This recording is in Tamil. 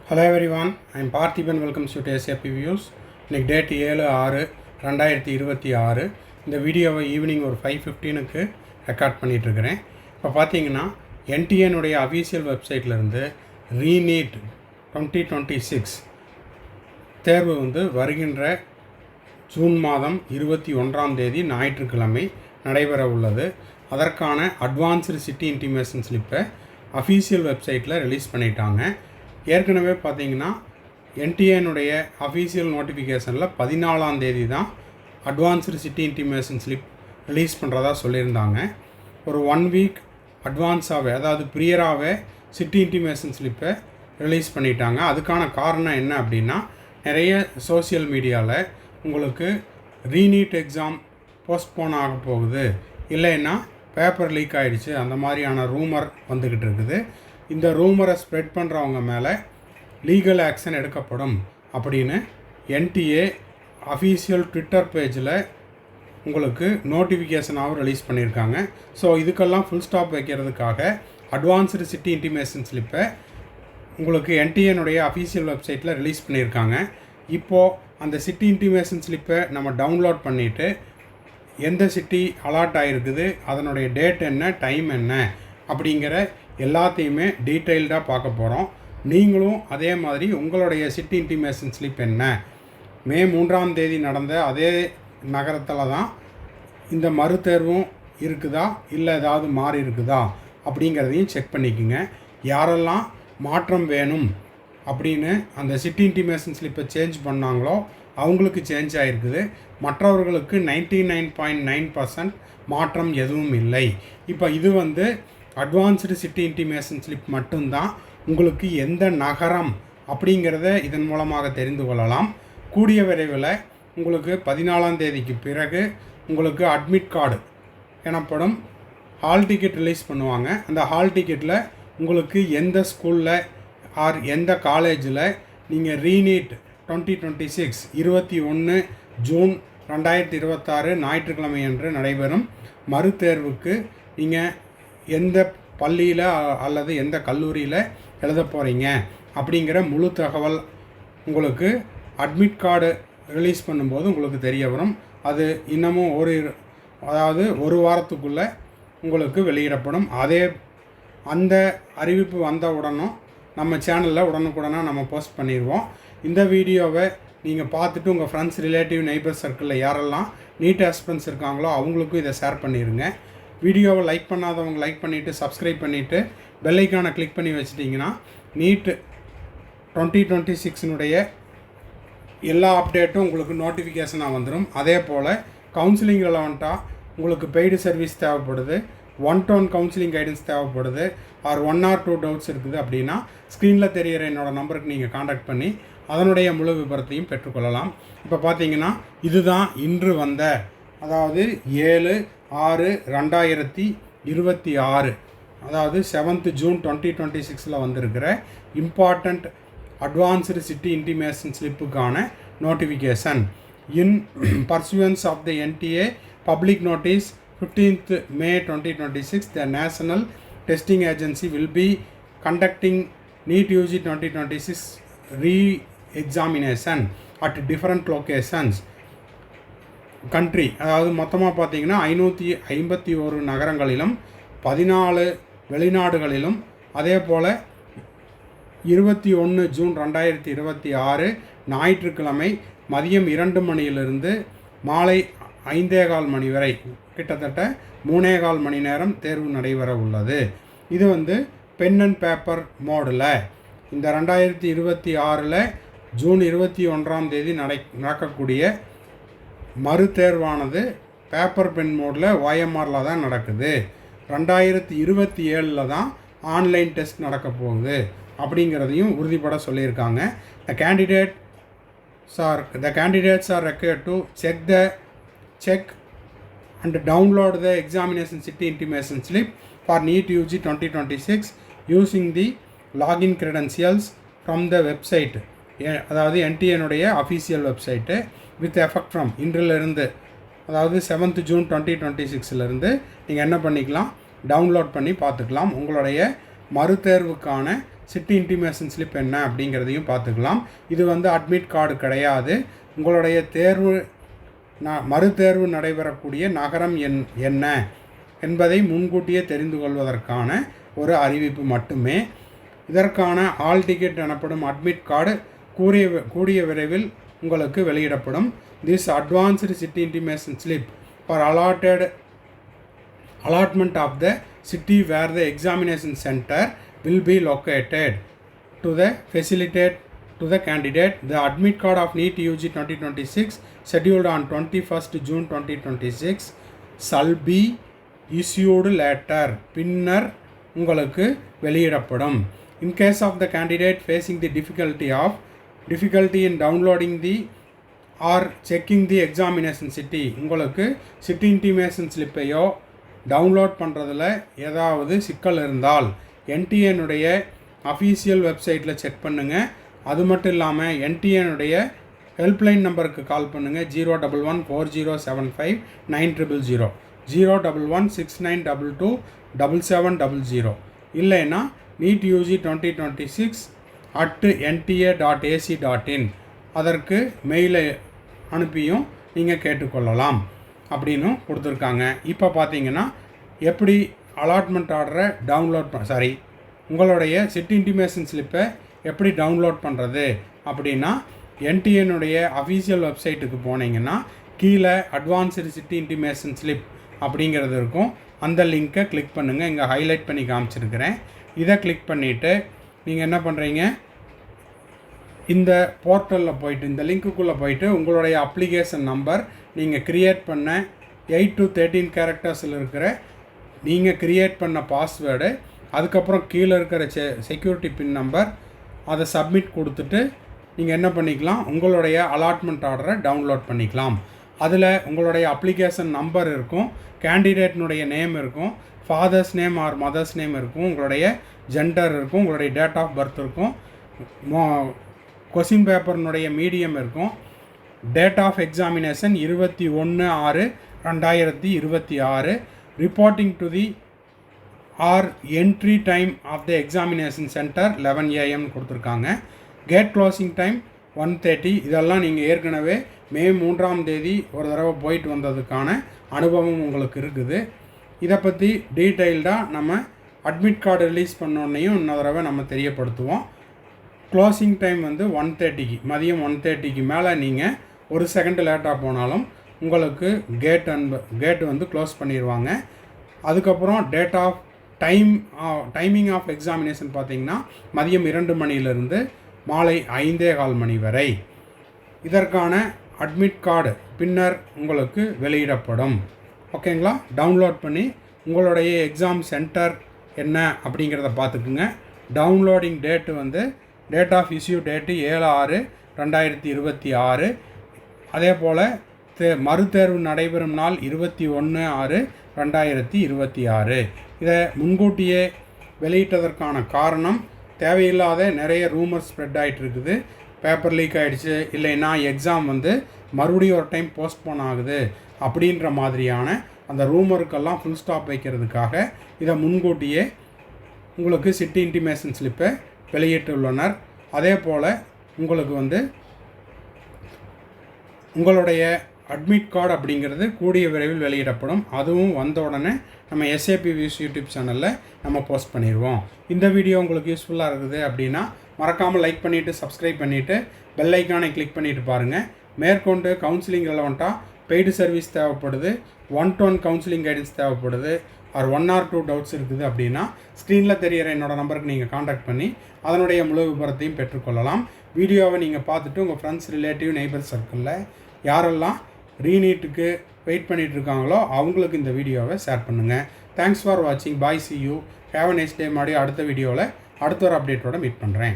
Hello everyone, I am Parthiban. Welcome to SAP Views. இன்னைக்கு டேட் 7/6/2026. இந்த வீடியோவை ஈவினிங் ஒரு 5:15க்கு ரெக்கார்ட் பண்ணிகிட்ருக்கிறேன். இப்போ பார்த்தீங்கன்னா என்டிஏனுடைய அஃபீஷியல் வெப்சைட்லேருந்து ரீநீட் 2026 தேர்வு வருகின்ற ஜூன் மாதம் 21ஆம் தேதி ஞாயிற்றுக்கிழமை நடைபெற உள்ளது. அதற்கான அட்வான்ஸ்டு சிட்டி இன்டிமேஷன் ஸ்லிப்பை அஃபீஷியல் வெப்சைட்டில் ரிலீஸ் பண்ணிட்டாங்க. ஏற்கனவே பார்த்தீங்கன்னா என்டிஏனுடைய அஃபீஷியல் நோட்டிஃபிகேஷனில் 14ஆம் தேதி தான் advanced city intimation slip release பண்ணுறதா சொல்லியிருந்தாங்க. ஒரு 1 வீக் அட்வான்ஸாகவே, அதாவது ப்ரியராகவே சிட்டி இன்டிமேஷன் ஸ்லிப்பை ரிலீஸ் பண்ணிட்டாங்க. அதுக்கான காரணம் என்ன அப்படின்னா, நிறைய சோசியல் மீடியாவில் உங்களுக்கு ரீநீட் எக்ஸாம் போஸ்ட்போன் ஆக போகுது, இல்லைன்னா பேப்பர் லீக் ஆகிடுச்சு, அந்த மாதிரியான ரூமர் வந்துக்கிட்டு இருக்குது. இந்த ரூமரை ஸ்ப்ரெட் பண்ணுறவங்க மேலே லீகல் ஆக்ஷன் எடுக்கப்படும் அப்படின்னு என்டிஏ அஃபீஷியல் ட்விட்டர் பேஜில் உங்களுக்கு நோட்டிஃபிகேஷனாகவும் ரிலீஸ் பண்ணியிருக்காங்க. ஸோ இதுக்கெல்லாம் ஃபுல் ஸ்டாப் வைக்கிறதுக்காக அட்வான்ஸ்டு சிட்டி இன்டிமேஷன் ஸ்லிப்பை உங்களுக்கு என்டிஏனுடைய அஃபீஷியல் வெப்சைட்டில் ரிலீஸ் பண்ணியிருக்காங்க. இப்போது அந்த சிட்டி இன்டிமேஷன் ஸ்லிப்பை நம்ம டவுன்லோட் பண்ணிவிட்டு எந்த சிட்டி அலாட் ஆகிருக்குது, அதனுடைய டேட் என்ன, டைம் என்ன அப்படிங்கிற எல்லாத்தையுமே டீட்டெயில்டாக பார்க்க போகிறோம். நீங்களும் அதே மாதிரி உங்களுடைய சிட்டி இன்டிமேஷன் ஸ்லிப் என்ன, மே 3ஆம் தேதி நடந்த அதே நகரத்தில் தான் இந்த மறுதேர்வும் இருக்குதா, இல்லை ஏதாவது மாறி இருக்குதா அப்படிங்கிறதையும் செக் பண்ணிக்கோங்க. யாரெல்லாம் மாற்றம் வேணும் அப்படின்னு அந்த சிட்டி இன்டிமேஷன் ஸ்லிப்பை சேஞ்ச் பண்ணாங்களோ அவங்களுக்கு சேஞ்ச் ஆகிருக்குது. மற்றவர்களுக்கு 99.9% மாற்றம் எதுவும் இல்லை. இப்போ இது அட்வான்ஸ்டு சிட்டி இன்டிமேஷன் ஸ்லிப் மட்டும்தான். உங்களுக்கு எந்த நகரம் அப்படிங்கிறத இதன் மூலமாக தெரிந்து கொள்ளலாம். கூடிய விரைவில் உங்களுக்கு 14ஆம் தேதிக்கு பிறகு உங்களுக்கு அட்மிட் கார்டு எனப்படும் ஹால் டிக்கெட் ரிலீஸ் பண்ணுவாங்க. அந்த ஹால் டிக்கெட்டில் உங்களுக்கு எந்த ஸ்கூலில் ஆர் எந்த காலேஜில் நீங்கள் ரீநீட் 2026 21 ஜூன் 2026 ஞாயிற்றுக்கிழமை அன்று நடைபெறும் மறுதேர்வுக்கு நீங்கள் எந்த பள்ளியில் அல்லது எந்த கல்லூரியில் எழுத போகிறீங்க அப்படிங்கிற முழு தகவல் உங்களுக்கு அட்மிட் கார்டு ரிலீஸ் பண்ணும்போது உங்களுக்கு தெரிய வரும். அது இன்னமும் ஒரு வாரத்துக்குள்ளே உங்களுக்கு வெளியிடப்படும். அந்த அறிவிப்பு வந்த உடனும் நம்ம சேனலில் உடனுக்குடனாக நம்ம போஸ்ட் பண்ணிடுவோம். இந்த வீடியோவை நீங்கள் பார்த்துட்டு உங்கள் ஃப்ரெண்ட்ஸ், ரிலேட்டிவ், நெய்பர் சர்க்கிளில் யாரெல்லாம் நீட் ஆஸ்பிரன்ட்ஸ் இருக்காங்களோ அவங்களுக்கும் இதை ஷேர் பண்ணிடுங்க. வீடியோவை லைக் பண்ணாதவங்க லைக் பண்ணிவிட்டு சப்ஸ்கிரைப் பண்ணிவிட்டு பெல் ஐக்கானை கிளிக் பண்ணி வச்சிட்டிங்கன்னா நீட் 2026 எல்லா அப்டேட்டும் உங்களுக்கு நோட்டிஃபிகேஷனாக வந்துடும். அதே போல் கவுன்சிலிங் ரெலவெண்ட்டாக உங்களுக்கு பெய்டு சர்வீஸ் தேவைப்படுது, 1-to-1 கவுன்சிலிங் கைடன்ஸ் தேவைப்படுது, ஆர் 1 or 2 டவுட்ஸ் இருக்குது அப்படின்னா ஸ்க்ரீனில் தெரிகிற என்னோடய நம்பருக்கு நீங்கள் காண்டாக்ட் பண்ணி அதனுடைய முழு விபரத்தையும் பெற்றுக்கொள்ளலாம். இப்போ பார்த்தீங்கன்னா இதுதான் இன்று வந்த, அதாவது 7/6/2026, அதாவது 7th June 2026 வந்திருக்கிற இம்பார்ட்டண்ட் அட்வான்ஸ்டு சிட்டி இன்டிமேஷன் ஸ்லிப்புக்கான notification. In pursuance of the NTA public notice 15th May 2026, the National Testing Agency will be conducting NEET UG 2026 re-examination at different locations country. அதாவது மொத்தமாக பார்த்தீங்கன்னா 551 நகரங்களிலும் 14 வெளிநாடுகளிலும், அதே போல் 21 ஜூன் 2026 ஞாயிற்றுக்கிழமை மதியம் 2 மணியிலிருந்து மாலை 5:15 மணி வரை, கிட்டத்தட்ட 3.25 மணி நேரம் தேர்வு நடைபெற உள்ளது. இது பென் அண்ட் பேப்பர் மோடில் இந்த 2026 ஜூன் 21ஆம் தேதி நடக்கக்கூடிய மறுதேர்வானது பேப்பர் பென் மோடில் OMRல தான் நடக்குது. 2027 தான் ஆன்லைன் டெஸ்ட் நடக்க போகுது அப்படிங்கிறதையும் உறுதிப்பட சொல்லியிருக்காங்க. The candidates are required to check and download the examination city intimation slip for NEET UG 2026 using the login credentials from the website, அதாவது என்டிஏனுடைய official website, with effect from இன்றிலிருந்து, அதாவது 7th June 2026 நீங்கள் என்ன பண்ணிக்கலாம், டவுன்லோட் பண்ணி பார்த்துக்கலாம். உங்களுடைய மறுதேர்வுக்கான சிட்டி இன்டிமேஷன் ஸ்லிப் என்ன அப்படிங்கிறதையும் பார்த்துக்கலாம். இது வந்து அட்மிட் கார்டு கிடையாது. உங்களுடைய தேர்வு மறுதேர்வு நடைபெறக்கூடிய நகரம் என்ன என்பதை முன்கூட்டியே தெரிந்து கொள்வதற்கான ஒரு அறிவிப்பு மட்டுமே. இதற்கான ஆல் டிக்கெட் எனப்படும் அட்மிட் கார்டு கூடிய விரைவில் உங்களுக்கு வெளியிடப்படும். This advanced city intimation slip for allotment of the city where the examination center will be located to facilitate to the candidate. The admit card of NEET UG 2026 scheduled on 21st June 2026 shall be issued later. பின்னர் உங்களுக்கு வெளியிடப்படும். In case of the candidate facing the difficulty in downloading the or checking the examination city, உங்களுக்கு சிட்டி இன்டிமேஷன் ஸ்லிப்பையோ டவுன்லோட் பண்ணுறதுல ஏதாவது சிக்கல் இருந்தால் என்டிஏனுடைய அஃபீஷியல் வெப்சைட்டில் செக் பண்ணுங்கள். அது மட்டும் இல்லாமல் என்டிஏனுடைய ஹெல்ப்லைன் நம்பருக்கு கால் பண்ணுங்கள். 01140759000 01169227700 இல்லைன்னா neetug2026@nta.ac.in அதற்கு மெயிலை அனுப்பியும் நீங்கள் கேட்டுக்கொள்ளலாம் அப்படின்னு கொடுத்துருக்காங்க. இப்போ பார்த்தீங்கன்னா எப்படி அலாட்மெண்ட் ஆர்டரை உங்களுடைய சிட்டி இன்டிமேஷன் ஸ்லிப்பை எப்படி டவுன்லோட் பண்ணுறது அப்படின்னா என்டிஏனுடைய அஃபீஷியல் வெப்சைட்டுக்கு போனீங்கன்னா கீழே அட்வான்ஸ்டு சிட்டி இன்டிமேஷன் ஸ்லிப் அப்படிங்கிறது இருக்கும். அந்த லிங்க்கை கிளிக் பண்ணுங்கள். இங்கே ஹைலைட் பண்ணி காமிச்சிருக்கிறேன். இதை கிளிக் பண்ணிவிட்டு நீங்கள் என்ன பண்ணுறீங்க, இந்த போர்ட்டலில் போய்ட்டு இந்த லிங்க்குள்ளே போய்ட்டு உங்களுடைய அப்ளிகேஷன் நம்பர் நீங்கள் க்ரியேட் பண்ண 8 to 13 கேரக்டர்ஸில் இருக்கிற நீங்கள் க்ரியேட் பண்ண பாஸ்வேர்டு, அதுக்கப்புறம் கீழே இருக்கிற செக்யூரிட்டி பின் நம்பர் அதை சப்மிட் கொடுத்துட்டு நீங்கள் என்ன பண்ணிக்கலாம், உங்களுடைய அலாட்மெண்ட் ஆர்டரை டவுன்லோட் பண்ணிக்கலாம். அதில் உங்களுடைய அப்ளிகேஷன் நம்பர் இருக்கும், கேண்டிடேட்னுடைய நேம் இருக்கும், father's name or mother's name இருக்கும், உங்களுடைய ஜெண்டர் இருக்கும், உங்களுடைய டேட் ஆஃப் பர்த் இருக்கும், கொஸ்டின் பேப்பர்னுடைய மீடியம் இருக்கும், date of examination 21/6/2026, reporting to the or entry time of the examination centre 11 AM கொடுத்துருக்காங்க. Gate closing time 1:30. இதெல்லாம் நீங்கள் ஏற்கனவே மே 3 ஒரு தடவை போயிட்டு வந்ததுக்கான அனுபவம் உங்களுக்கு இருக்குது. இதை பற்றி டீட்டெயில்டாக நம்ம அட்மிட் கார்டு ரிலீஸ் பண்ணோன்னையும் இன்னொரு தடவை நம்ம தெரியப்படுத்துவோம். க்ளோசிங் டைம் வந்து 1:30 மதியம் 1:30 மேலே நீங்கள் ஒரு செகண்ட் லேட்டாக போனாலும் உங்களுக்கு கேட் வந்து க்ளோஸ் பண்ணிடுவாங்க. அதுக்கப்புறம் டைமிங் ஆஃப் எக்ஸாமினேஷன் பார்த்திங்கன்னா மதியம் 2 மணியிலிருந்து மாலை 5:15 மணி வரை. இதற்கான அட்மிட் கார்டு பின்னர் உங்களுக்கு வெளியிடப்படும். ஓகேங்களா? டவுன்லோட் பண்ணி உங்களுடைய எக்ஸாம் சென்டர் என்ன அப்படிங்கிறத பார்த்துக்குங்க. டவுன்லோடிங் டேட்டு வந்து டேட் ஆஃப் இஷ்யூ டேட்டு 7/6/2026. அதே போல் மறுதேர்வு நடைபெறும் நாள் 21/6/2026. இதை முன்கூட்டியே வெளியிட்டதற்கான காரணம் தேவையில்லாத நிறைய ரூமர் ஸ்ப்ரெட் ஆகிட்டு இருக்குது. பேப்பர் லீக் ஆகிடுச்சு, இல்லைன்னா எக்ஸாம் வந்து மறுபடியும் ஒரு டைம் போஸ்ட்போன் ஆகுது அப்படின்ற மாதிரியான அந்த ரூமருக்கெல்லாம் ஃபுல் ஸ்டாப் வைக்கிறதுக்காக இதை முன்கூட்டியே உங்களுக்கு சிட்டி இன்டிமேஷன் ஸ்லிப்பை வெளியிட்டுள்ளனர். அதே போல் உங்களுக்கு வந்து உங்களுடைய அட்மிட் கார்டு அப்படிங்கிறது கூடிய விரைவில் வெளியிடப்படும். அதுவும் வந்த உடனே நம்ம SAP Views யூடியூப் சேனலில் நம்ம போஸ்ட் பண்ணிடுவோம். இந்த வீடியோ உங்களுக்கு யூஸ்ஃபுல்லாக இருக்குது அப்படின்னா மறக்காமல் லைக் பண்ணிவிட்டு சப்ஸ்கிரைப் பண்ணிவிட்டு பெல் ஐக்கானை கிளிக் பண்ணிவிட்டு பாருங்கள். மேற்கொண்டு கவுன்சிலிங் ரெலவெண்ட்டாக பெய்டு சர்வீஸ் தேவைப்படுது, 1-to-1 கவுன்சிலிங் கைடன்ஸ் தேவைப்படுது, ஆர் 1 or 2 டவுட்ஸ் இருக்குது அப்படின்னா ஸ்க்ரீனில் தெரிகிற என்னோடய நம்பருக்கு நீங்கள் காண்டாக்ட் பண்ணி அதனுடைய முழு விபரத்தையும் பெற்றுக்கொள்ளலாம். வீடியோவை நீங்கள் பார்த்துட்டு உங்கள் ஃப்ரெண்ட்ஸ், ரிலேட்டிவ், நெய்பர் சர்க்கிளில் யாரெல்லாம் ரீநீட்டுக்கு வெயிட் பண்ணிகிட்டு இருக்காங்களோ அவங்களுக்கு இந்த வீடியோவை ஷேர் பண்ணுங்கள். தேங்க்ஸ் ஃபார் வாட்சிங். பாய், see you. Have a nice day. அடுத்த வீடியோவில் அடுத்த ஒரு அப்டேட்டோட மீட் பண்ணுறேன்.